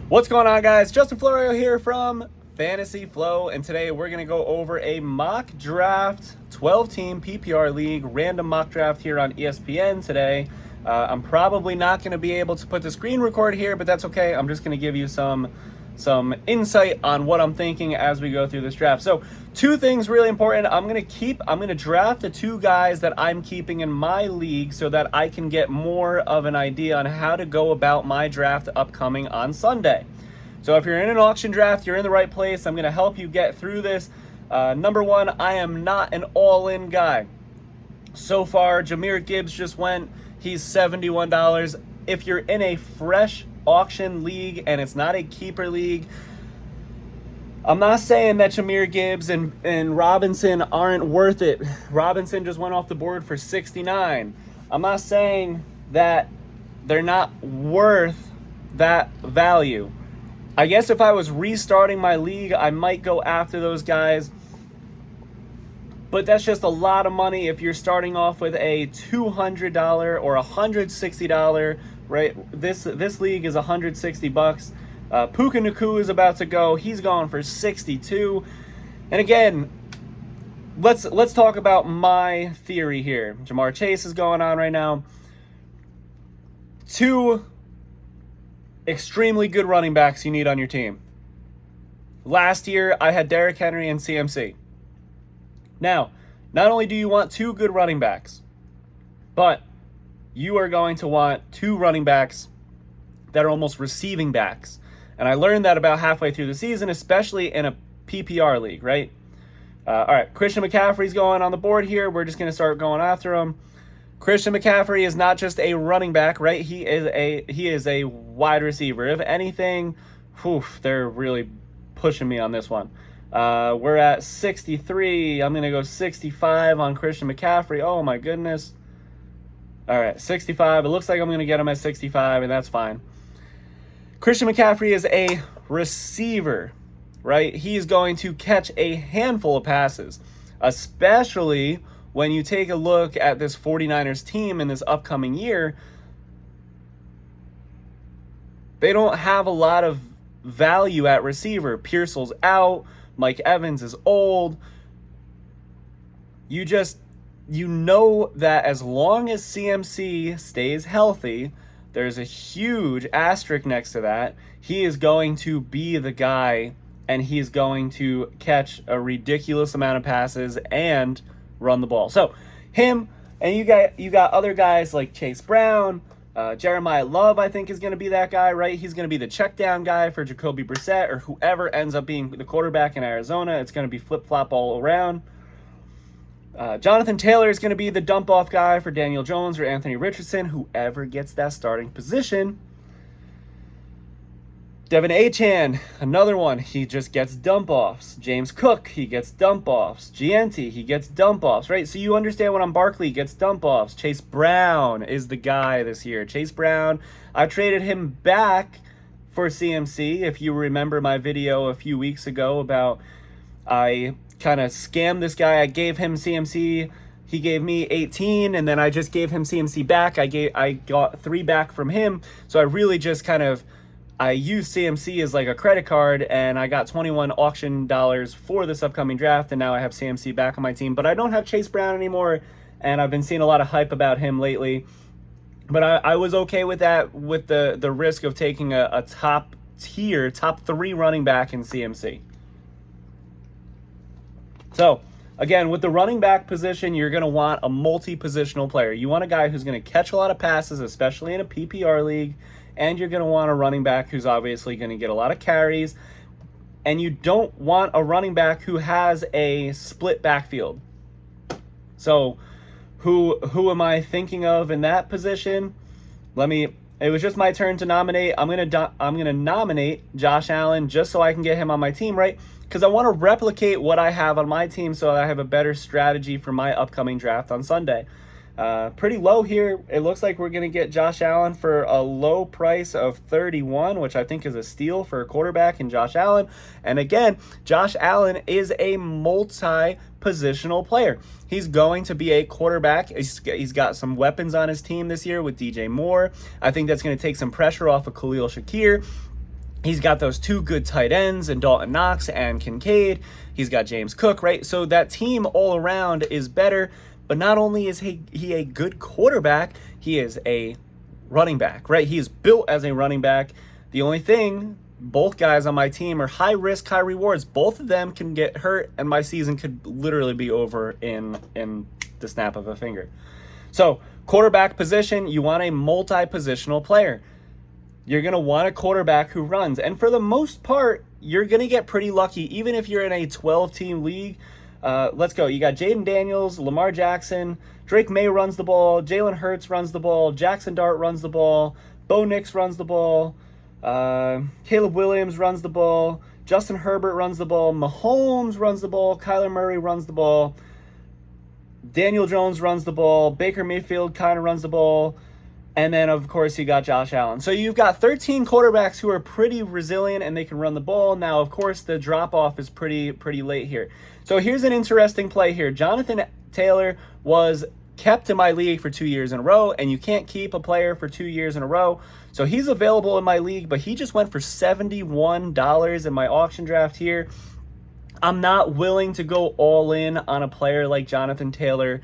What's going on, guys? Justin Florio here from Fantasy Flow, and today we're going to go over a mock draft 12-team PPR league random mock draft here on ESPN today. I'm probably not going to be able to put the screen record here, but that's okay. I'm just going to give you some insight on what I'm thinking as we go through this draft. So, two things really important. I'm going to draft the two guys that I'm keeping in my league so that I can get more of an idea on how to go about my draft upcoming on Sunday. So if you're in an auction draft, you're in the right place. I'm going to help you get through this. Number one, I am not an all-in guy. So far, Jahmyr Gibbs just went. He's $71. If you're in a fresh auction league and it's not a keeper league, I'm not saying that Jahmyr Gibbs and Robinson aren't worth it. Robinson just went off the board for 69. I'm not saying that they're not worth that value. I guess if I was restarting my league, I might go after those guys. But that's just a lot of money if you're starting off with a $200 or $160, right? This league is $160. Puka Nacua is about to go. He's gone for 62. And again, let's talk about my theory here. Jamar Chase is going on right now. Two extremely good running backs you need on your team. Last year, I had Derrick Henry and CMC. Now, not only do you want two good running backs, but you are going to want two running backs that are almost receiving backs. And I learned that about halfway through the season, especially in a PPR league, right? All right, Christian McCaffrey's going on the board here. We're just going to start going after him. Christian McCaffrey is not just a running back, right? He is a wide receiver. If anything, they're really pushing me on this one. We're at 63. I'm going to go 65 on Christian McCaffrey. Oh, my goodness. All right, 65. It looks like I'm going to get him at 65, and that's fine. Christian McCaffrey is a receiver, right? He is going to catch a handful of passes, especially when you take a look at this 49ers team in this upcoming year. They don't have a lot of value at receiver. Pearsall's out. Mike Evans is old. You know that as long as CMC stays healthy, there's a huge asterisk next to that. He is going to be the guy, and he's going to catch a ridiculous amount of passes and run the ball. So him, and you got other guys like Chase Brown, Jeremiah Love, I think, is going to be that guy, right? He's going to be the check down guy for Jacoby Brissett or whoever ends up being the quarterback in Arizona. It's going to be flip-flop all around. Jonathan Taylor is going to be the dump-off guy for Daniel Jones or Anthony Richardson, whoever gets that starting position. Devin Achane, another one, he just gets dump-offs. James Cook, he gets dump-offs. Gianti, he gets dump-offs, right? So you understand what on Barkley gets dump-offs. Chase Brown is the guy this year. Chase Brown, I traded him back for CMC. If you remember my video a few weeks ago about I kind of scammed this guy. I gave him CMC. He gave me 18, and then I just gave him CMC back. I got 3 back from him. So I really just I used CMC as like a credit card, and I got 21 auction dollars for this upcoming draft, and now I have CMC back on my team. But I don't have Chase Brown anymore, and I've been seeing a lot of hype about him lately. But I was okay with that, with the risk of taking a top 3 running back in CMC. So, again, with the running back position, you're going to want a multi-positional player. You want a guy who's going to catch a lot of passes, especially in a PPR league, and you're going to want a running back who's obviously going to get a lot of carries, and you don't want a running back who has a split backfield. So, who am I thinking of in that position? It was just my turn to nominate. I'm gonna nominate Josh Allen just so I can get him on my team, right? Because I want to replicate what I have on my team so I have a better strategy for my upcoming draft on Sunday. Pretty low here. It looks like we're going to get Josh Allen for a low price of 31, which I think is a steal for a quarterback in Josh Allen. And again, Josh Allen is a multi-positional player. He's going to be a quarterback. He's got some weapons on his team this year with DJ Moore. I think that's going to take some pressure off of Khalil Shakir. He's got those two good tight ends and Dalton Knox and Kincaid. He's got James Cook, right? So that team all around is better. But not only is he a good quarterback, he is a running back, right? He is built as a running back. The only thing, both guys on my team are high risk, high rewards. Both of them can get hurt, and my season could literally be over in the snap of a finger. So quarterback position, you want a multi-positional player. You're going to want a quarterback who runs. And for the most part, you're going to get pretty lucky, even if you're in a 12-team league. Let's go. You got Jaden Daniels, Lamar Jackson, Drake May runs the ball, Jalen Hurts runs the ball, Jackson Dart runs the ball, Bo Nix runs the ball, Caleb Williams runs the ball, Justin Herbert runs the ball, Mahomes runs the ball, Kyler Murray runs the ball, Daniel Jones runs the ball, Baker Mayfield kind of runs the ball, and then, of course, you got Josh Allen. So you've got 13 quarterbacks who are pretty resilient and they can run the ball. Now, of course, the drop-off is pretty late here. So here's an interesting play here. Jonathan Taylor was kept in my league for 2 years in a row, and you can't keep a player for 2 years in a row. So he's available in my league, but he just went for $71 in my auction draft here. I'm not willing to go all in on a player like Jonathan Taylor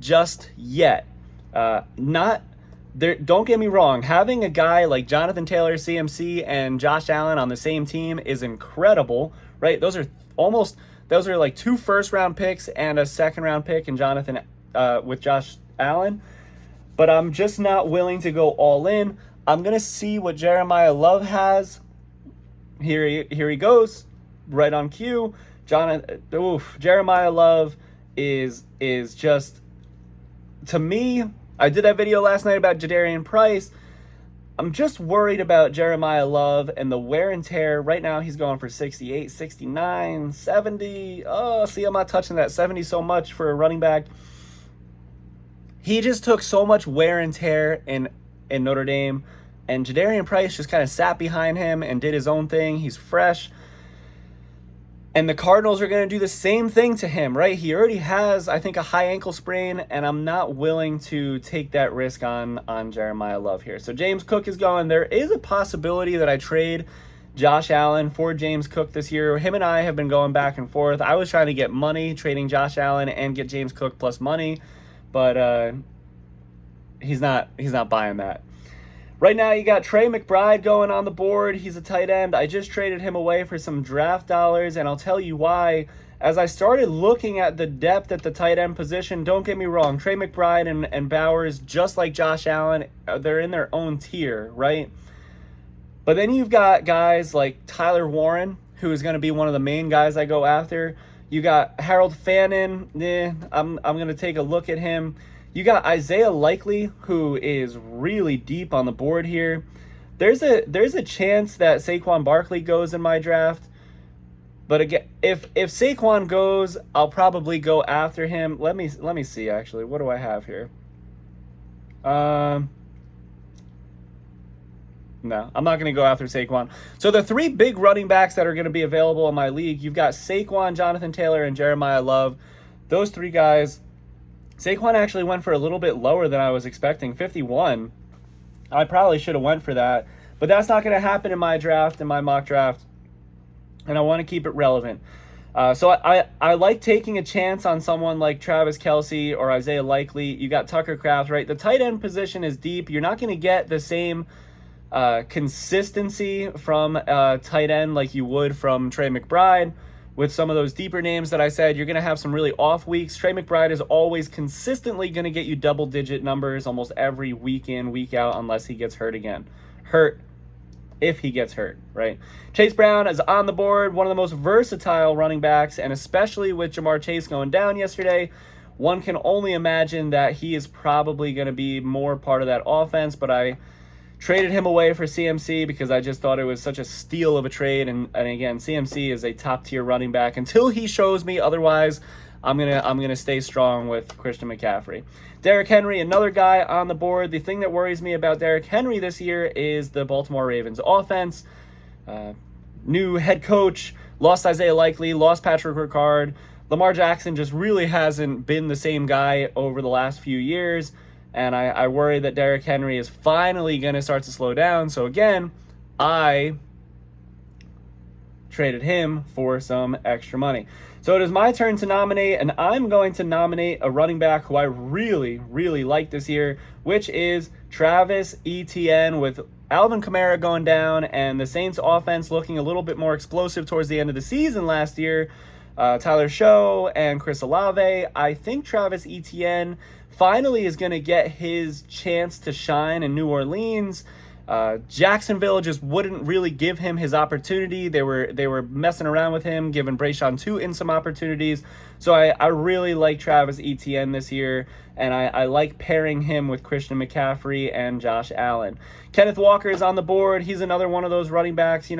just yet. Don't get me wrong, having a guy like Jonathan Taylor, CMC, and Josh Allen on the same team is incredible, right? Those are like 2 first-round picks and a second-round pick in Jonathan with Josh Allen. But I'm just not willing to go all in. I'm going to see what Jeremiah Love has. Here he goes, right on cue. Jeremiah Love is just, to me, I did that video last night about Jadarian Price. I'm just worried about Jeremiah Love and the wear and tear. Right now, he's going for 68, 69, 70. Oh, see, I'm not touching that 70 so much for a running back. He just took so much wear and tear in Notre Dame, and Jadarian Price just kind of sat behind him and did his own thing. He's fresh. And the Cardinals are going to do the same thing to him, right? He already has, I think, a high ankle sprain, and I'm not willing to take that risk on Jeremiah Love here. So James Cook is going. There is a possibility that I trade Josh Allen for James Cook this year. Him and I have been going back and forth. I was trying to get money, trading Josh Allen and get James Cook plus money, but he's not buying that. Right now, you got Trey McBride going on the board. He's a tight end. I just traded him away for some draft dollars, and I'll tell you why. As I started looking at the depth at the tight end position, don't get me wrong, Trey McBride and Bowers, just like Josh Allen, they're in their own tier, right? But then you've got guys like Tyler Warren, who is going to be one of the main guys I go after. You got Harold Fannin. I'm going to take a look at him. You got Isaiah Likely, who is really deep on the board here. There's a chance that Saquon Barkley goes in my draft. But again, if Saquon goes, I'll probably go after him. Let me see actually. What do I have here? No, I'm not going to go after Saquon. So the 3 big running backs that are going to be available in my league, you've got Saquon, Jonathan Taylor, and Jeremiah Love. Those 3 guys. Saquon actually went for a little bit lower than I was expecting, 51. I probably should have went for that, but that's not going to happen in my draft, in my mock draft, and I want to keep it relevant. So I like taking a chance on someone like Travis Kelce or Isaiah Likely. You got Tucker Kraft, right? The tight end position is deep. You're not going to get the same consistency from tight end like you would from Trey McBride. With some of those deeper names that I said, you're going to have some really off weeks. Trey McBride is always consistently going to get you double-digit numbers almost every week in, week out, unless he gets hurt again. If he gets hurt, right? Chase Brown is on the board, one of the most versatile running backs, and especially with Jamar Chase going down yesterday, one can only imagine that he is probably going to be more part of that offense, but I traded him away for CMC because I just thought it was such a steal of a trade. And again, CMC is a top-tier running back until he shows me otherwise. I'm gonna stay strong with Christian McCaffrey. Derrick Henry, another guy on the board. The thing that worries me about Derrick Henry this year is the Baltimore Ravens offense. New head coach, lost Isaiah Likely, lost Patrick Ricard. Lamar Jackson just really hasn't been the same guy over the last few years. And I worry that Derrick Henry is finally going to start to slow down. So again, I traded him for some extra money. So it is my turn to nominate, and I'm going to nominate a running back who I really, really like this year, which is Travis Etienne. With Alvin Kamara going down and the Saints offense looking a little bit more explosive towards the end of the season last year, Tyler Show and Chris Olave, I think Travis Etienne finally is going to get his chance to shine in New Orleans. Jacksonville just wouldn't really give him his opportunity. They were messing around with him, giving Brayshawn Tutin some opportunities. So I really like Travis Etienne this year, and I like pairing him with Christian McCaffrey and Josh Allen. Kenneth Walker is on the board. He's another one of those running backs,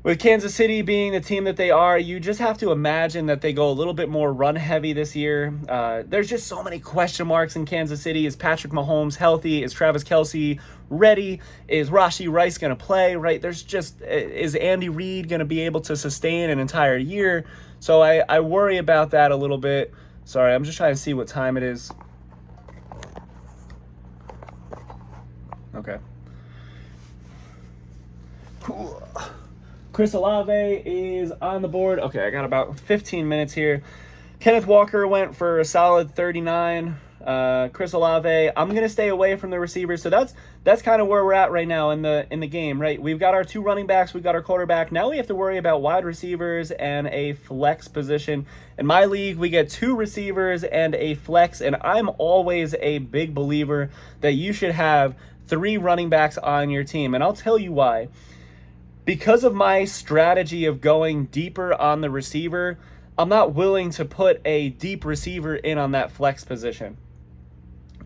with Kansas City being the team that they are, you just have to imagine that they go a little bit more run heavy this year. There's just so many question marks in Kansas City. Is Patrick Mahomes healthy? Is Travis Kelce ready? Is Rashee Rice going to play? Right? Is Andy Reid going to be able to sustain an entire year? So I worry about that a little bit. Sorry, I'm just trying to see what time it is. Okay. Chris Olave is on the board. Okay, I got about 15 minutes here. Kenneth Walker went for a solid 39. Chris Olave, I'm going to stay away from the receivers. So that's kind of where we're at right now in the game, right? We've got our two running backs, we've got our quarterback. Now we have to worry about wide receivers and a flex position. In my league, we get two receivers and a flex, and I'm always a big believer that you should have three running backs on your team, and I'll tell you why. Because of my strategy of going deeper on the receiver, I'm not willing to put a deep receiver in on that flex position.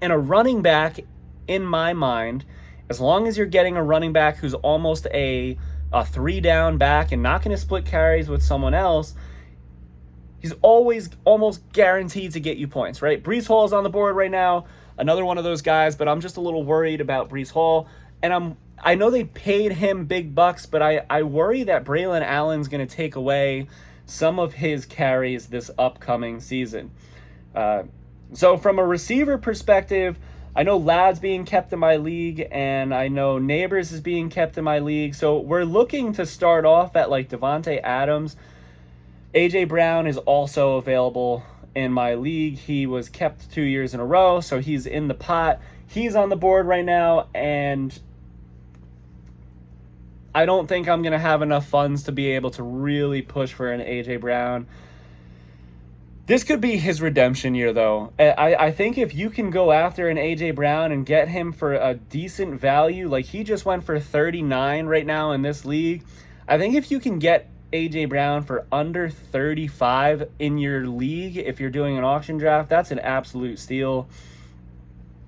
And a running back, in my mind, as long as you're getting a running back who's almost a three-down back and not going to split carries with someone else, he's always almost guaranteed to get you points, right? Breece Hall is on the board right now, another one of those guys, but I'm just a little worried about Breece Hall. And I know they paid him big bucks, but I worry that Braylon Allen's going to take away some of his carries this upcoming season. So from a receiver perspective, I know Ladd's being kept in my league, and I know Neighbors is being kept in my league. So we're looking to start off at like Devontae Adams. A.J. Brown is also available in my league. He was kept 2 years in a row, so he's in the pot. He's on the board right now, and I don't think I'm going to have enough funds to be able to really push for an A.J. Brown. This could be his redemption year, though. I think if you can go after an A.J. Brown and get him for a decent value, like he just went for 39 right now in this league, I think if you can get A.J. Brown for under 35 in your league, if you're doing an auction draft, that's an absolute steal.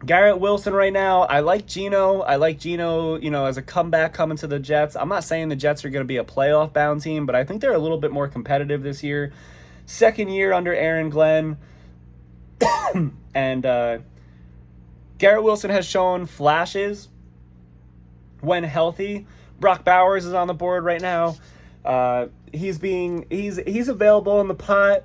Garrett Wilson right now, I like Geno. As a comeback coming to the Jets. I'm not saying the Jets are going to be a playoff bound team, but I think they're a little bit more competitive this year. Second year under Aaron Glenn. And Garrett Wilson has shown flashes when healthy. Brock Bowers is on the board right now. He's available in the pot,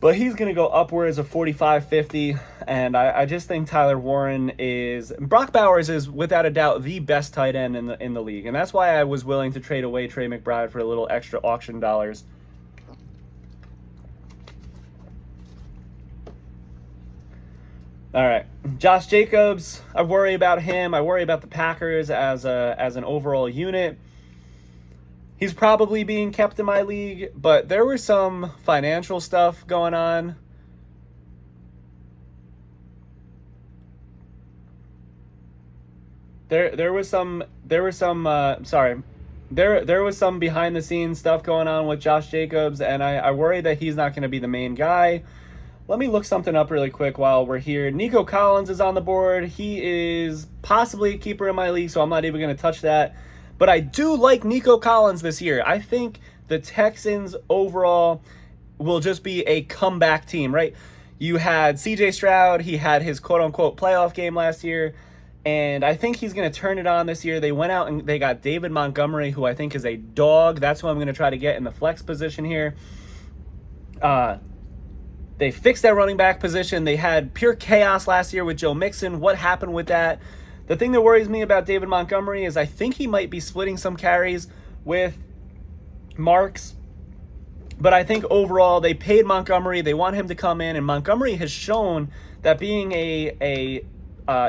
but he's going to go upwards of 45, 50, and I just think Brock Bowers is without a doubt the best tight end in the league, and that's why I was willing to trade away Trey McBride for a little extra auction dollars. All right, Josh Jacobs, I worry about him. I worry about the Packers as an overall unit. He's probably being kept in my league, but there was some financial stuff going on. There was some behind the scenes stuff going on with Josh Jacobs, and I worry that he's not going to be the main guy. Let me look something up really quick while we're here. Nico Collins is on the board. He is possibly a keeper in my league, so I'm not even going to touch that. But I do like Nico Collins this year. I think the Texans overall will just be a comeback team, right? You had C.J. Stroud. He had his quote-unquote playoff game last year, and I think he's going to turn it on this year. They went out and they got David Montgomery, who I think is a dog. That's who I'm going to try to get in the flex position here. They fixed that running back position. They had pure chaos last year with Joe Mixon. What happened with that? The thing that worries me about David Montgomery is I think he might be splitting some carries with marks. But I think overall they paid Montgomery. They want him to come in, and Montgomery has shown that being a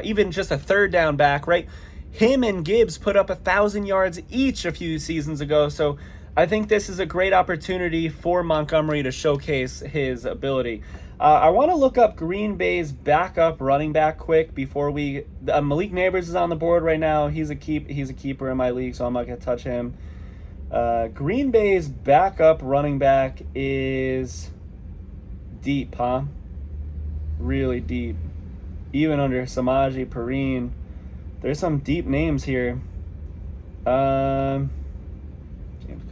even just a third down back, right? Him and Gibbs put up 1,000 yards each a few seasons ago. So I think this is a great opportunity for Montgomery to showcase his ability. I want to look up Green Bay's backup running back quick before we. Malik Neighbors is on the board right now. He's a keeper in my league, so I'm not gonna touch him. Green Bay's backup running back is deep, huh? Really deep. Even under Samaje Perine, there's some deep names here. James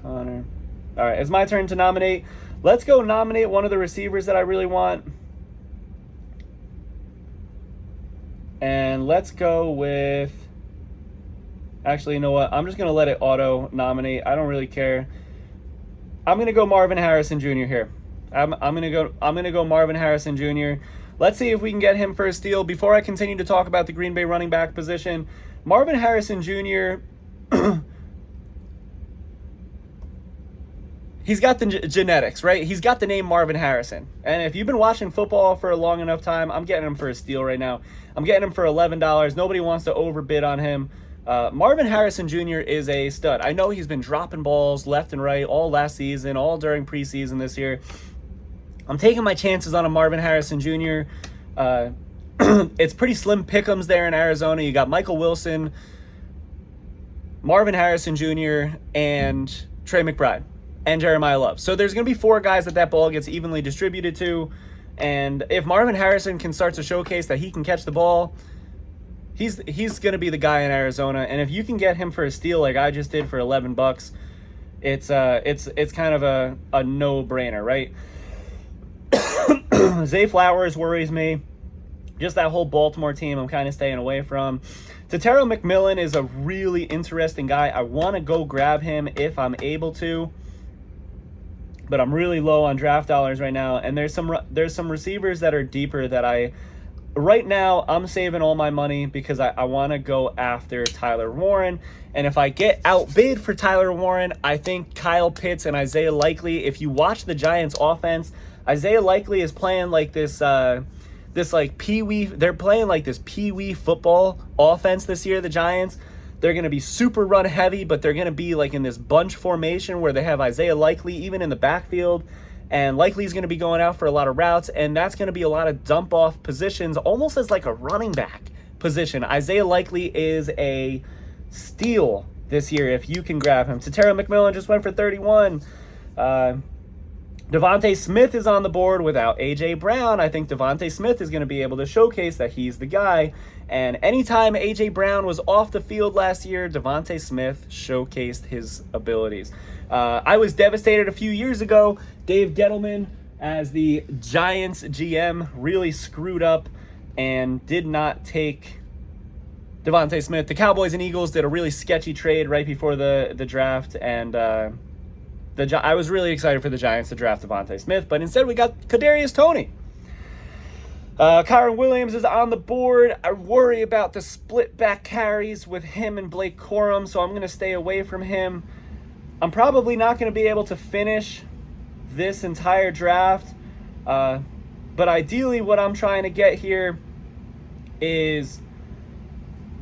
Conner. All right, it's my turn to nominate. Let's go nominate one of the receivers that I really want. And let's go with... Actually, you know what? I'm just going to let it auto-nominate. I don't really care. I'm going to go Marvin Harrison Jr. here. I'm going to go Marvin Harrison Jr. Let's see if we can get him for a steal. Before I continue to talk about the Green Bay running back position, Marvin Harrison Jr., he's got the genetics, right? He's got the name Marvin Harrison. And if you've been watching football for a long enough time, I'm getting him for a steal right now. I'm getting him for $11. Nobody wants to overbid on him. Marvin Harrison Jr. is a stud. I know he's been dropping balls left and right all last season, all during preseason this year. I'm taking my chances on a Marvin Harrison Jr. It's pretty slim pick'ems there in Arizona. You got Michael Wilson, Marvin Harrison Jr., and Trey McBride, and Jeremiah Love. So there's going to be 4 guys that ball gets evenly distributed to. And if Marvin Harrison can start to showcase that he can catch the ball, he's going to be the guy in Arizona. And if you can get him for a steal like I just did for $11, it's kind of a no-brainer, right? Zay Flowers worries me. Just that whole Baltimore team I'm kind of staying away from. Tetairoa McMillan is a really interesting guy. I want to go grab him if I'm able to, but I'm really low on draft dollars right now. And there's some receivers that are deeper that right now I'm saving all my money because I want to go after Tyler Warren. And if I get outbid for Tyler Warren, I think Kyle Pitts and Isaiah Likely, if you watch the Giants offense, Isaiah Likely is playing like this like pee-wee. They're playing like this pee-wee football offense this year, the Giants. They're going to be super run heavy, but they're going to be like in this bunch formation where they have Isaiah Likely even in the backfield. And Likely's going to be going out for a lot of routes, and that's going to be a lot of dump-off positions, almost as like a running back position. Isaiah Likely is a steal this year if you can grab him. Tetairoa McMillan just went for 31. Devontae Smith is on the board without A.J. Brown. I think Devontae Smith is going to be able to showcase that he's the guy. And anytime A.J. Brown was off the field last year, Devontae Smith showcased his abilities. I was devastated a few years ago. Dave Gettleman, as the Giants GM, really screwed up and did not take Devontae Smith. The Cowboys and Eagles did a really sketchy trade right before the draft, and I was really excited for the Giants to draft Devontae Smith, but instead we got Kadarius Toney. Kyron Williams is on the board. I worry about the split back carries with him and Blake Corum, so I'm going to stay away from him. I'm probably not going to be able to finish this entire draft, but ideally what I'm trying to get here is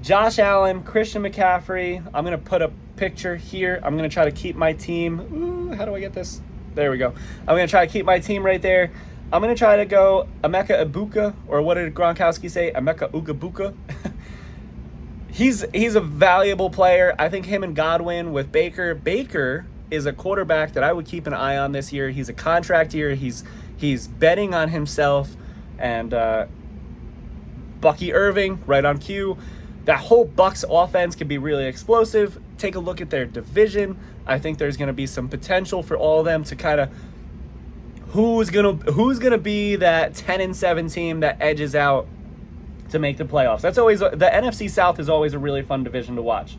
Josh Allen, Christian McCaffrey. I'm going to put a picture here. I'm going to try to keep my team. Ooh, how do I get this? There we go. I'm going to try to keep my team right there. I'm going to try to go Emeka Ibuka, or what did Gronkowski say? Emeka Ugabuka. He's a valuable player. I think him and Godwin with Baker. Baker is a quarterback that I would keep an eye on this year. He's a contract year. He's betting on himself. And Bucky Irving, right on cue. That whole Bucs offense can be really explosive. Take a look at their division. I think there's going to be some potential for all of them to kind of who's gonna be that 10-7 team that edges out to make the playoffs. That's always the NFC South is always a really fun division to watch.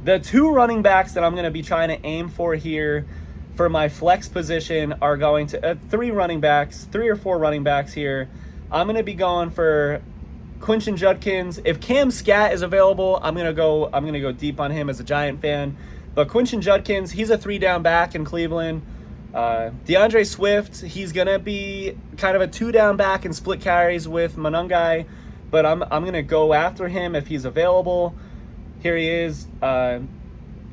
The 2 running backs that I'm going to be trying to aim for here for my flex position are going to 3 or 4 running backs here. I'm going to be going for Quinton Judkins. If Cam Scat is available, I'm gonna go deep on him as a Giant fan. But Quinton Judkins, he's a 3-down back in Cleveland. DeAndre Swift, he's going to be kind of a 2-down back and split carries with Monangai, but I'm going to go after him if he's available. Here he is.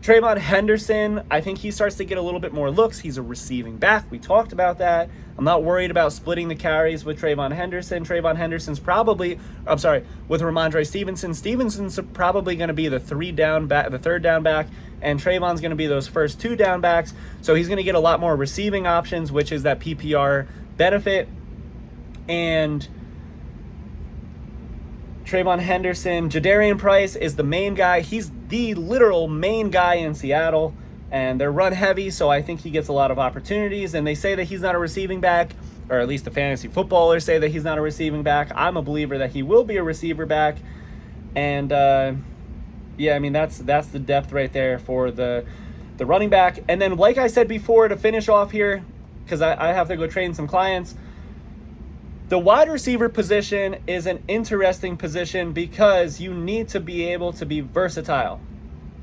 Trayvon Henderson, I think he starts to get a little bit more looks. He's a receiving back. We talked about that. I'm not worried about splitting the carries with Trayvon Henderson. Trayvon Henderson's probably, with Ramondre Stevenson. Stevenson's probably going to be the third down back, and Trayvon's going to be those first 2 down backs. So he's going to get a lot more receiving options, which is that PPR benefit. And Trayvon Henderson, Jadarian Price is the main guy. He's the literal main guy in Seattle, and they're run heavy, so I think he gets a lot of opportunities. And they say that he's not a receiving back, or at least the fantasy footballers say that he's not a receiving back. I'm a believer that he will be a receiver back. And yeah, I mean, that's the depth right there for the running back. And then, like I said before, to finish off here, because I have to go train some clients, the wide receiver position is an interesting position because you need to be able to be versatile.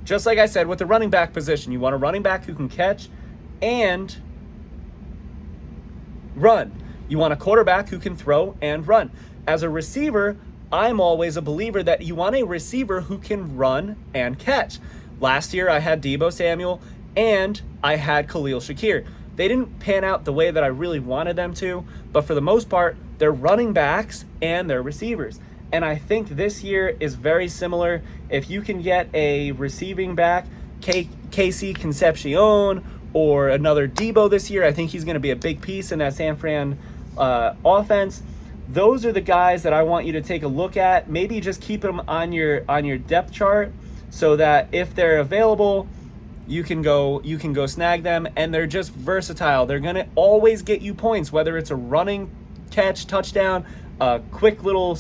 Just like I said with the running back position, you want a running back who can catch and run. You want a quarterback who can throw and run. As a receiver, I'm always a believer that you want a receiver who can run and catch. Last year, I had Deebo Samuel and I had Khalil Shakir. They didn't pan out the way that I really wanted them to, but for the most part, they're running backs and they're receivers. And I think this year is very similar. If you can get a receiving back, KC Concepcion or another Deebo this year, I think he's going to be a big piece in that San Fran offense. Those are the guys that I want you to take a look at. Maybe just keep them on your depth chart so that if they're available, you can go snag them, and they're just versatile. They're going to always get you points, whether it's a running catch, touchdown, quick little,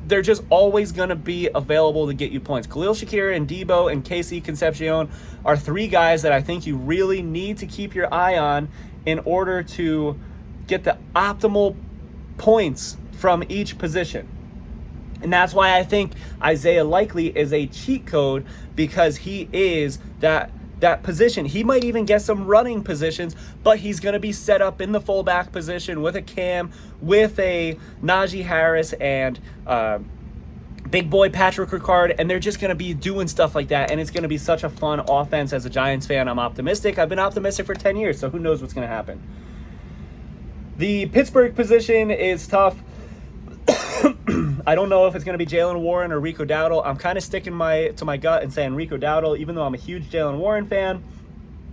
they're just always going to be available to get you points. Khalil Shakir and Deebo and KC Concepcion are 3 guys that I think you really need to keep your eye on in order to get the optimal points from each position. And that's why I think Isaiah Likely is a cheat code, because he is that position. He might even get some running positions, but he's going to be set up in the fullback position with a Cam, with a Najee Harris, and big boy Patrick Ricard, and they're just going to be doing stuff like that, and it's going to be such a fun offense. As a Giants fan, I'm optimistic. I've been optimistic for 10 years, so who knows what's going to happen. The Pittsburgh position is tough. I don't know if it's going to be Jalen Warren or Rico Dowdle. I'm kind of sticking to my gut and saying Rico Dowdle, even though I'm a huge Jalen Warren fan.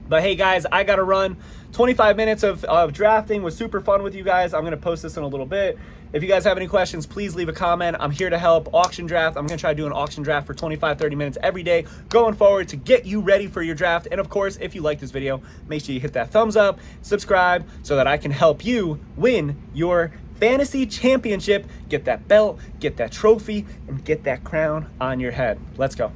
But hey, guys, I got to run. 25 minutes of drafting was super fun with you guys. I'm going to post this in a little bit. If you guys have any questions, please leave a comment. I'm here to help. Auction draft. I'm going to try to do an auction draft for 25, 30 minutes every day going forward to get you ready for your draft. And of course, if you like this video, make sure you hit that thumbs up, subscribe, so that I can help you win your fantasy championship, get that belt, get that trophy, and get that crown on your head. Let's go.